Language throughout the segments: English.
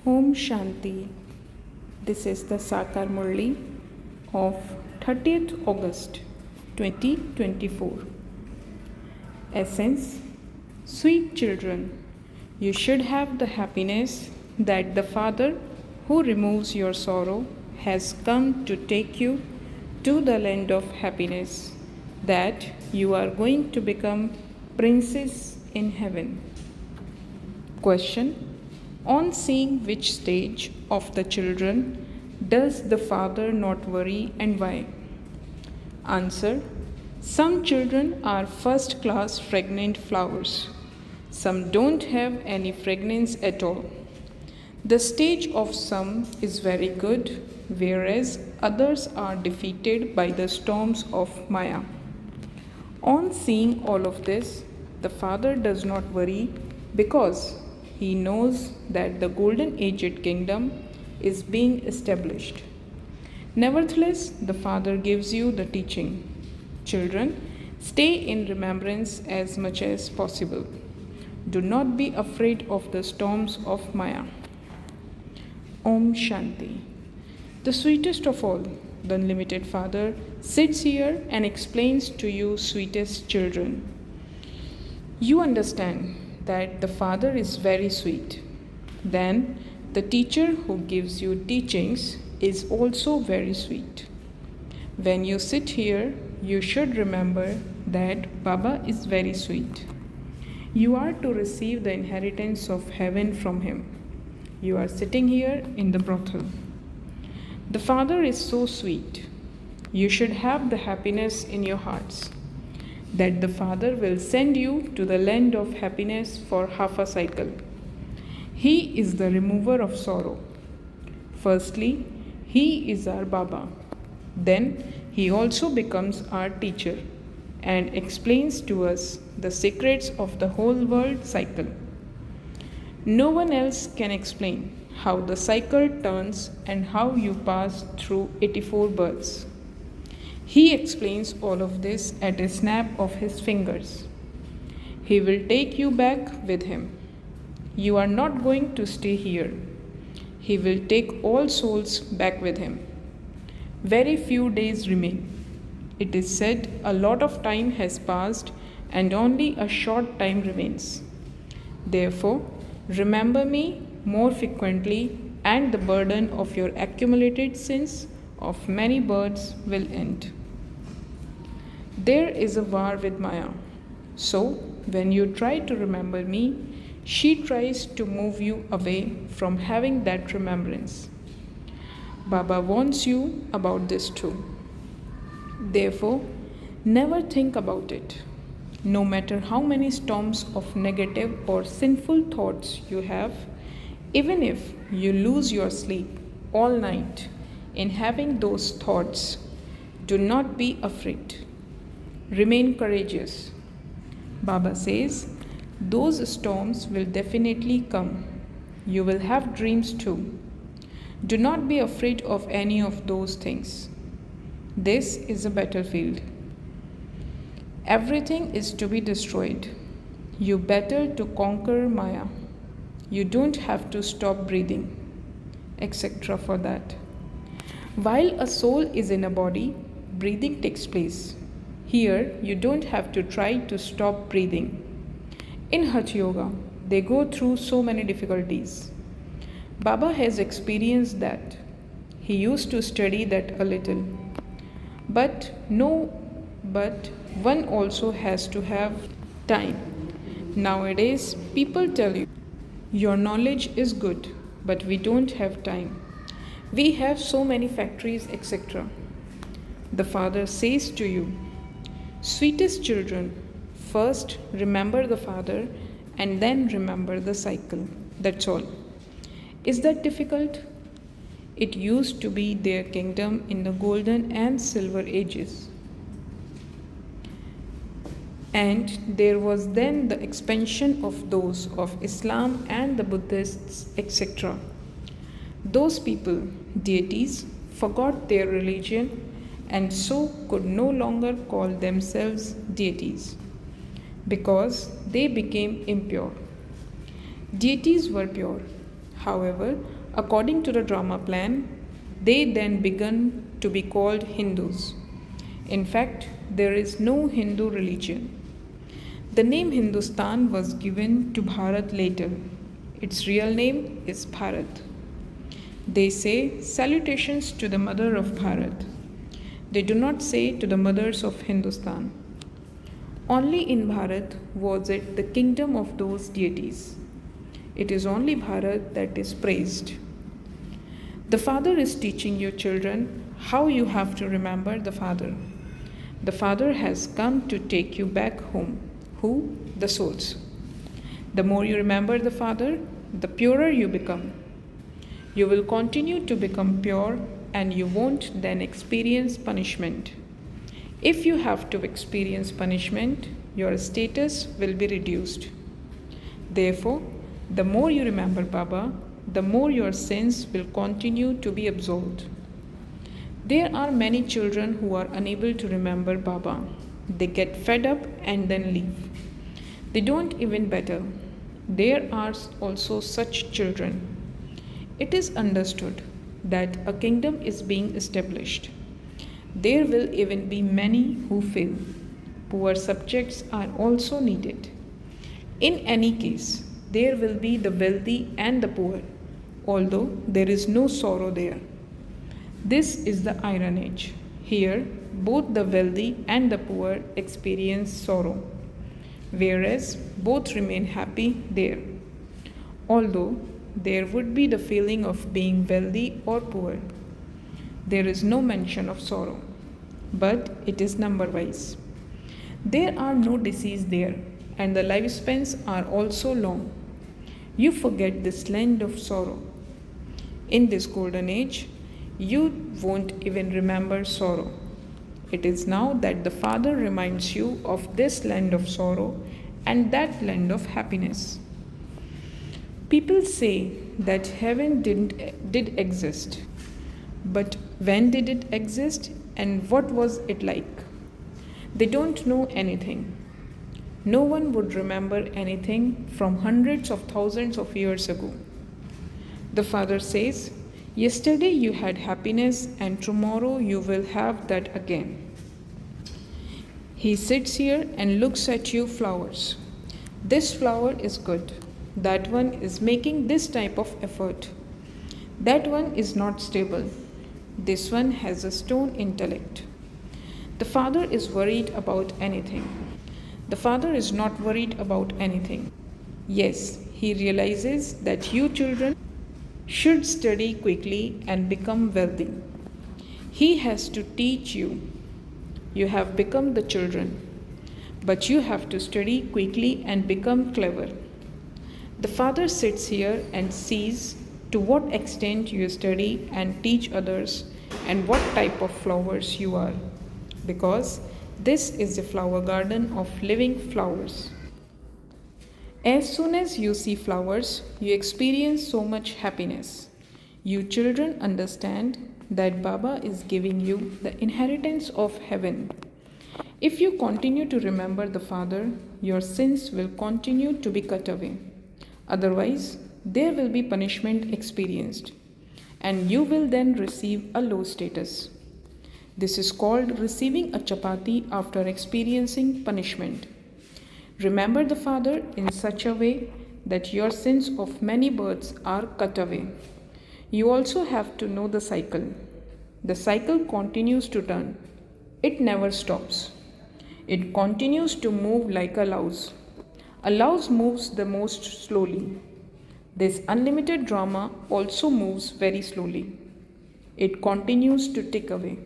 Om Shanti. This is the Sakar Murli of 30th August 2024. Essence. Sweet children, you should have the happiness that the Father who removes your sorrow has come to take you to the land of happiness, that you are going to become princes in heaven. Question. On seeing which stage of the children does the father not worry and why? Answer. Some children are first class fragrant flowers. Some don't have any fragrance at all. The stage of some is very good, whereas others are defeated by the storms of Maya. On seeing all of this, the father does not worry because he knows that the golden aged kingdom is being established. Nevertheless, the Father gives you the teaching. Children, stay in remembrance as much as possible. Do not be afraid of the storms of Maya. Om Shanti. The sweetest of all, the unlimited Father, sits here and explains to you, sweetest children. You understand that the Father is very sweet. Then the teacher who gives you teachings is also very sweet. When you sit here, you should remember that Baba is very sweet. You are to receive the inheritance of heaven from him. You are sitting here in the brothel. The Father is so sweet. You should have the happiness in your hearts that the Father will send you to the land of happiness for half a cycle. He is the remover of sorrow. Firstly, he is our Baba. Then he also becomes our teacher and explains to us the secrets of the whole world cycle. No one else can explain how the cycle turns and how you pass through 84 births. He explains all of this at a snap of his fingers. He will take you back with him. You are not going to stay here. He will take all souls back with him. Very few days remain. It is said a lot of time has passed and only a short time remains. Therefore, remember me more frequently and the burden of your accumulated sins of many births will end. There is a war with Maya. So, when you try to remember me, she tries to move you away from having that remembrance. Baba warns you about this too. Therefore, never think about it. No matter how many storms of negative or sinful thoughts you have, even if you lose your sleep all night in having those thoughts, do not be afraid. Remain courageous. Baba says, those storms will definitely come. You will have dreams too. Do not be afraid of any of those things. This is a battlefield. Everything is to be destroyed. You better to conquer Maya. You don't have to stop breathing, etc. for that. While a soul is in a body, breathing takes place. Here, you don't have to try to stop breathing. In Hatha Yoga, they go through so many difficulties. Baba has experienced that. He used to study that a little. But one also has to have time. Nowadays, people tell you, your knowledge is good, but we don't have time. We have so many factories, etc. The Father says to you, sweetest children, first remember the Father and then remember the cycle. That's all. Is that difficult? It used to be their kingdom in the golden and silver ages. And there was then the expansion of those of Islam and the Buddhists, etc. Those people, deities, forgot their religion and so could no longer call themselves deities because they became impure. Deities were pure. However, according to the drama plan, they then began to be called Hindus. In fact, there is no Hindu religion. The name Hindustan was given to Bharat later. Its real name is Bharat. They say salutations to the mother of Bharat. They do not say to the mothers of Hindustan. Only in Bharat was it the kingdom of those deities. It is only Bharat that is praised. The Father is teaching your children how you have to remember the Father. The Father has come to take you back home. Who? The souls. The more you remember the Father, the purer you become. You will continue to become pure and you won't then experience punishment. If you have to experience punishment, your status will be reduced. Therefore, the more you remember Baba, the more your sins will continue to be absolved. There are many children who are unable to remember Baba. They get fed up and then leave. They don't even better. There are also such children. It is understood that a kingdom is being established. There will even be many who fail. Poor subjects are also needed. In any case, there will be the wealthy and the poor, although there is no sorrow there. This is the iron age. Here, both the wealthy and the poor experience sorrow, whereas both remain happy there. Although there would be the feeling of being wealthy or poor, there is no mention of sorrow, but it is number wise. There are no disease there, and the lifespans are also long. You forget this land of sorrow. In this golden age, you won't even remember sorrow. It is now that the Father reminds you of this land of sorrow and that land of happiness. People say that heaven did exist. But when did it exist and what was it like? They don't know anything. No one would remember anything from hundreds of thousands of years ago. The Father says, yesterday you had happiness and tomorrow you will have that again. He sits here and looks at you flowers. This flower is good. That one is making this type of effort. That one is not stable. This one has a stone intellect. The Father is worried about anything. The Father is not worried about anything. Yes, He realizes that you children should study quickly and become wealthy. He has to teach you. You have become the children, but you have to study quickly and become clever. The Father sits here and sees to what extent you study and teach others and what type of flowers you are, because this is the flower garden of living flowers. As soon as you see flowers, you experience so much happiness. You children understand that Baba is giving you the inheritance of heaven. If you continue to remember the Father, your sins will continue to be cut away. Otherwise, there will be punishment experienced, and you will then receive a low status. This is called receiving a chapati after experiencing punishment. Remember the Father in such a way that your sins of many births are cut away. You also have to know the cycle. The cycle continues to turn. It never stops. It continues to move like a louse. A louse moves the most slowly. This unlimited drama also moves very slowly. It continues to tick away.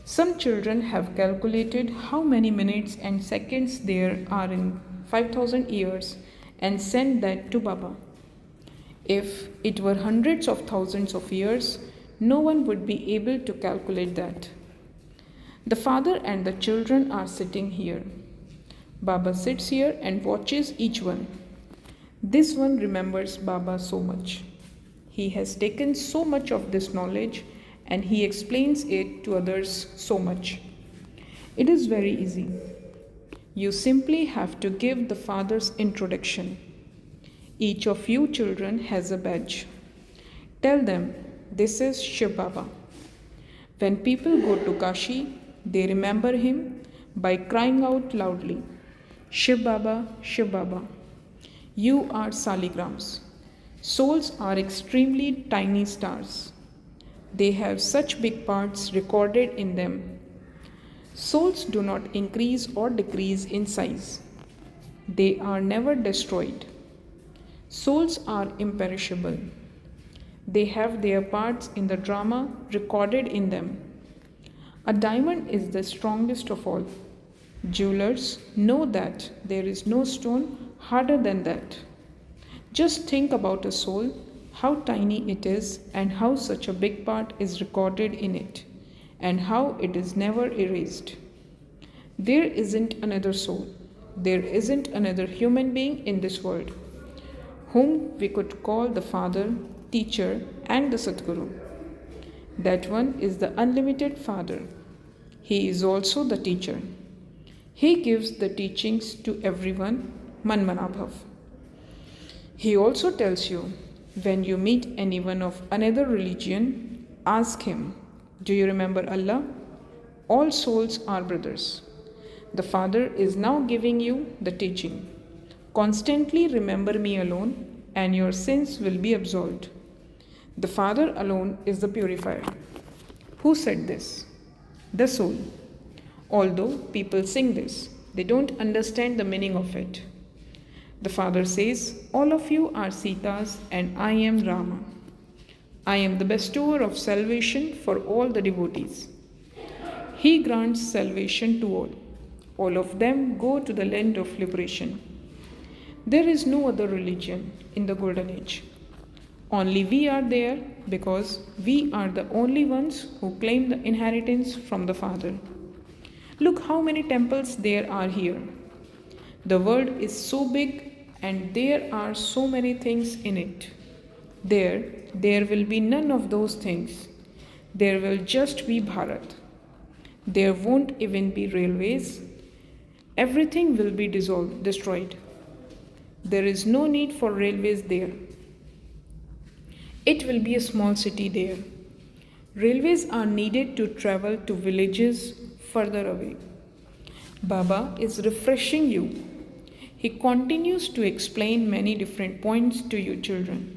Some children have calculated how many minutes and seconds there are in 5,000 years and sent that to Baba. If it were hundreds of thousands of years, no one would be able to calculate that. The Father and the children are sitting here. Baba sits here and watches each one. This one remembers Baba so much. He has taken so much of this knowledge and he explains it to others so much. It is very easy. You simply have to give the Father's introduction. Each of you children has a badge. Tell them, this is Shiv Baba. When people go to Kashi, they remember him by crying out loudly, Shiv Baba, Shiv Baba. You are saligrams. Souls are extremely tiny stars. They have such big parts recorded in them. Souls do not increase or decrease in size. They are never destroyed. Souls are imperishable. They have their parts in the drama recorded in them. A diamond is the strongest of all. Jewelers know that there is no stone harder than that. Just think about a soul, how tiny it is, and how such a big part is recorded in it, and how it is never erased. There isn't another soul, there isn't another human being in this world whom we could call the Father, Teacher, and the Sadguru. That one is the unlimited Father. He is also the Teacher. He gives the teachings to everyone, Manmanabhav. He also tells you, when you meet anyone of another religion, ask him, do you remember Allah? All souls are brothers. The Father is now giving you the teaching. Constantly remember me alone, and your sins will be absolved. The Father alone is the purifier. Who said this? The soul. Although people sing this, they don't understand the meaning of it. The Father says, all of you are Sitas and I am Rama. I am the bestower of salvation for all the devotees. He grants salvation to all. All of them go to the land of liberation. There is no other religion in the Golden Age. Only we are there because we are the only ones who claim the inheritance from the Father. Look how many temples there are here. The world is so big and there are so many things in it. There will be none of those things. There will just be Bharat. There won't even be railways. Everything will be destroyed. There is no need for railways there. It will be a small city there. Railways are needed to travel to villages further away. Baba is refreshing you. He continues to explain many different points to you children.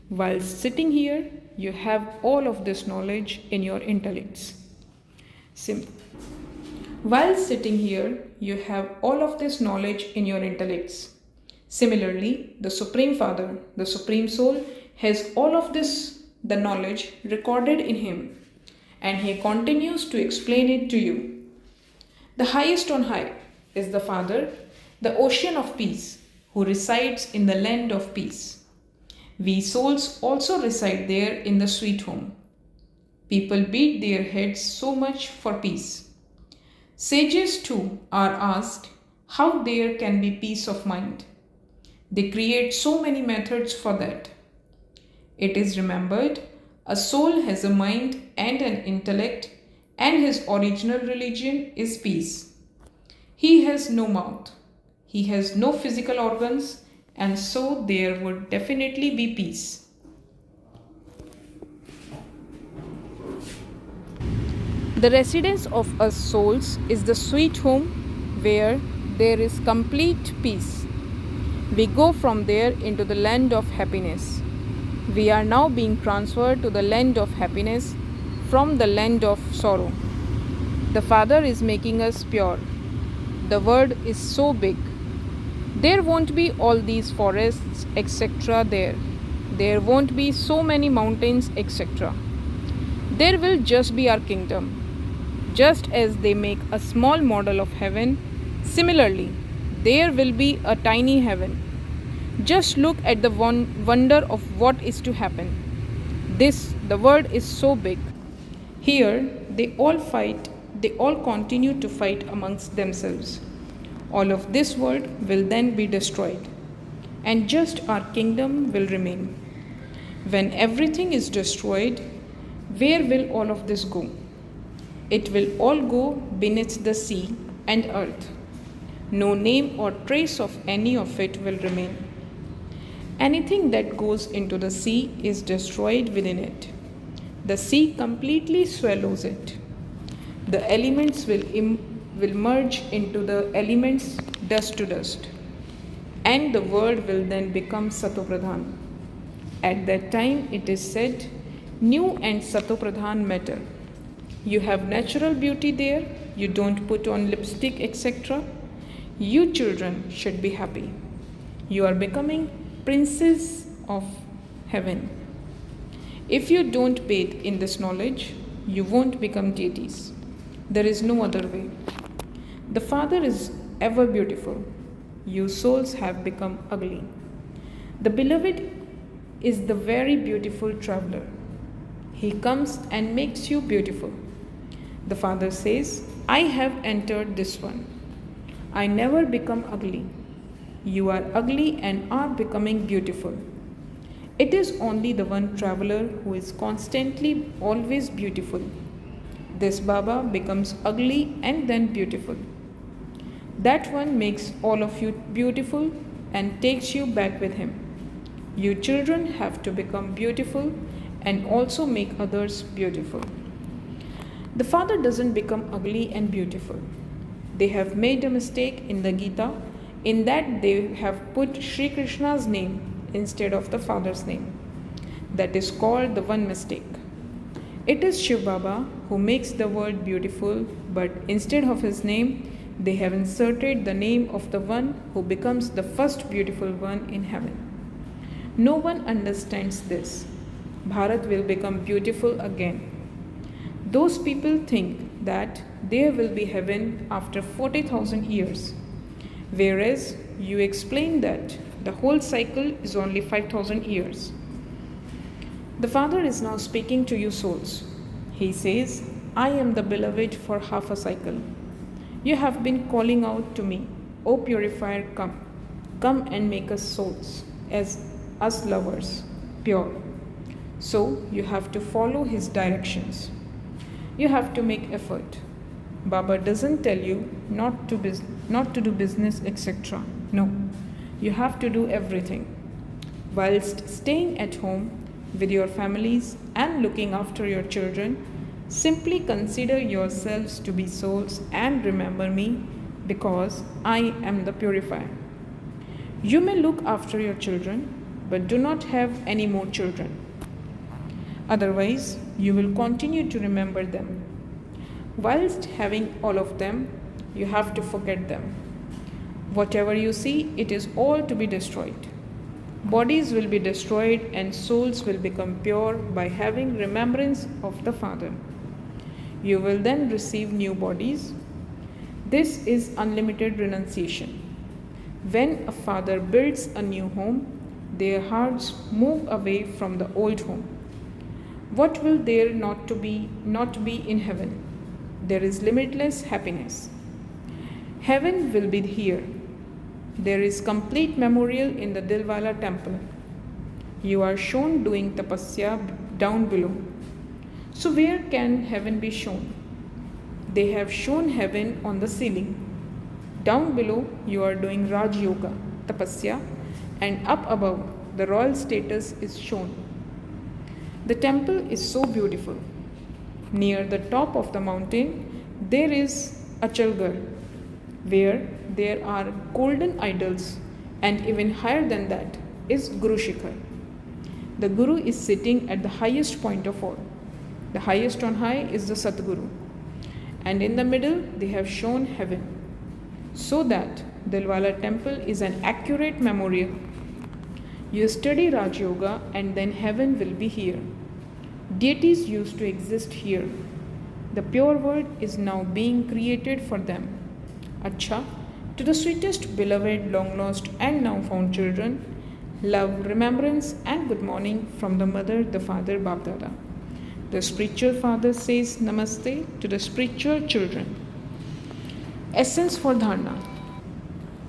While sitting here, you have all of this knowledge in your intellects. While sitting here, you have all of this knowledge in your intellects. Similarly, the Supreme Father, the Supreme Soul, has all of this, the knowledge recorded in him, and he continues to explain it to you. The highest on high is the Father, the ocean of peace, who resides in the land of peace. We souls also reside there in the sweet home. People beat their heads so much for peace. Sages too are asked how there can be peace of mind. They create so many methods for that. It is remembered, a soul has a mind and an intellect, and his original religion is peace. He has no mouth. He has no physical organs, and so there would definitely be peace. The residence of us souls is the sweet home where there is complete peace. We go from there into the land of happiness. We are now being transferred to the land of happiness from the land of sorrow. The Father is making us pure. The word is so big. There won't be all these forests, etc. there. There won't be so many mountains, etc. There will just be our kingdom. Just as they make a small model of heaven, similarly, there will be a tiny heaven. Just look at the wonder of what is to happen. The world is so big. Here, they all fight, they all continue to fight amongst themselves. All of this world will then be destroyed, and just our kingdom will remain. When everything is destroyed, where will all of this go? It will all go beneath the sea and earth. No name or trace of any of it will remain. Anything that goes into the sea is destroyed within it. The sea completely swallows it. The elements will merge into the elements dust to dust, and the world will then become Satopradhan. At that time, it is said, New and Satopradhan matter. You have natural beauty there, you don't put on lipstick, etc. You children should be happy. You are becoming princes of heaven. If you don't bathe in this knowledge, you won't become deities. There is no other way. The Father is ever beautiful. You souls have become ugly. The Beloved is the very beautiful traveler. He comes and makes you beautiful. The Father says, I have entered this one. I never become ugly. You are ugly and are becoming beautiful. It is only the one traveler who is constantly always beautiful. This Baba becomes ugly and then beautiful. That one makes all of you beautiful and takes you back with him. You children have to become beautiful and also make others beautiful. The Father doesn't become ugly and beautiful. They have made a mistake in the Gita in that they have put Sri Krishna's name instead of the Father's name. That is called the one mistake. It is Shiv Baba who makes the world beautiful, but instead of his name, they have inserted the name of the one who becomes the first beautiful one in heaven. No one understands this. Bharat will become beautiful again. Those people think that there will be heaven after 40,000 years, whereas you explain that the whole cycle is only 5,000 years. The Father is now speaking to you souls. He says, I am the Beloved for half a cycle. You have been calling out to me, O purifier, come. Come and make us souls, as us lovers, pure. So you have to follow his directions. You have to make effort. Baba doesn't tell you not to do business, etc. No, you have to do everything. Whilst staying at home with your families and looking after your children, simply consider yourselves to be souls and remember me, because I am the purifier. You may look after your children, but do not have any more children. Otherwise, you will continue to remember them. Whilst having all of them, you have to forget them. Whatever you see, it is all to be destroyed. Bodies will be destroyed and souls will become pure by having remembrance of the Father. You will then receive new bodies. This is unlimited renunciation. When a father builds a new home, their hearts move away from the old home. What will there not be in heaven? There is limitless happiness. Heaven will be here. There is complete memorial in the Dilwala temple. You are shown doing tapasya down below. So where can heaven be shown? They have shown heaven on the ceiling. Down below you are doing Raj Yoga, tapasya, and up above the royal status is shown. The temple is so beautiful. Near the top of the mountain there is Achalgarh, where there are golden idols, and even higher than that is Guru Shikhar. The Guru is sitting at the highest point of all. The highest on high is the Satguru. And in the middle they have shown heaven, so that Dilwala temple is an accurate memorial. You study Raj Yoga and then heaven will be here. Deities used to exist here. The pure world is now being created for them. Acha, to the sweetest, beloved, long lost and now found children, love, remembrance and good morning from the mother, the father, Bap Dada. The spiritual father says Namaste to the spiritual children. Essence for Dharana.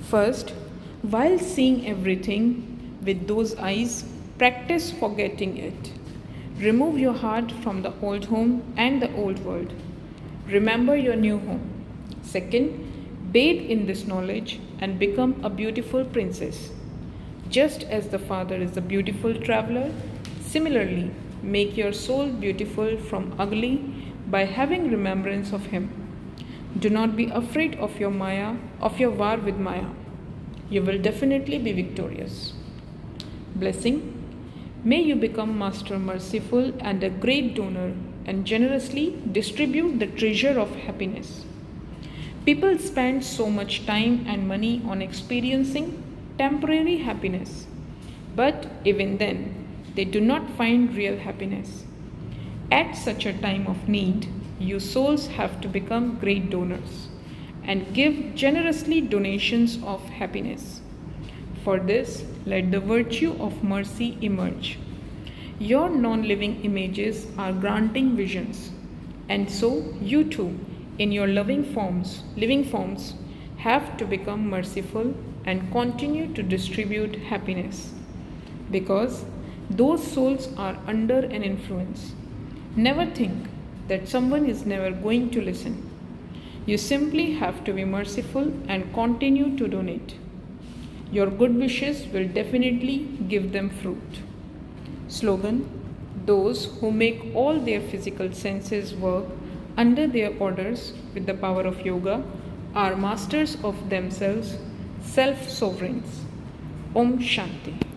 First, while seeing everything with those eyes, practice forgetting it. Remove your heart from the old home and the old world. Remember your new home. Second, bathe in this knowledge and become a beautiful princess. Just as the Father is a beautiful traveler, similarly, make your soul beautiful from ugly by having remembrance of Him. Do not be afraid of your Maya, of your war with Maya. You will definitely be victorious. Blessing. May you become Master merciful and a great donor and generously distribute the treasure of happiness. People spend so much time and money on experiencing temporary happiness, but even then, they do not find real happiness. At such a time of need, you souls have to become great donors and give generously donations of happiness. For this, let the virtue of mercy emerge. Your non living images are granting visions, and so you too, in your living forms, have to become merciful and continue to distribute happiness. Because those souls are under an influence. Never think that someone is never going to listen. You simply have to be merciful and continue to donate. Your good wishes will definitely give them fruit. Slogan. Those who make all their physical senses work under their orders with the power of yoga are masters of themselves, self-sovereigns. Om Shanti.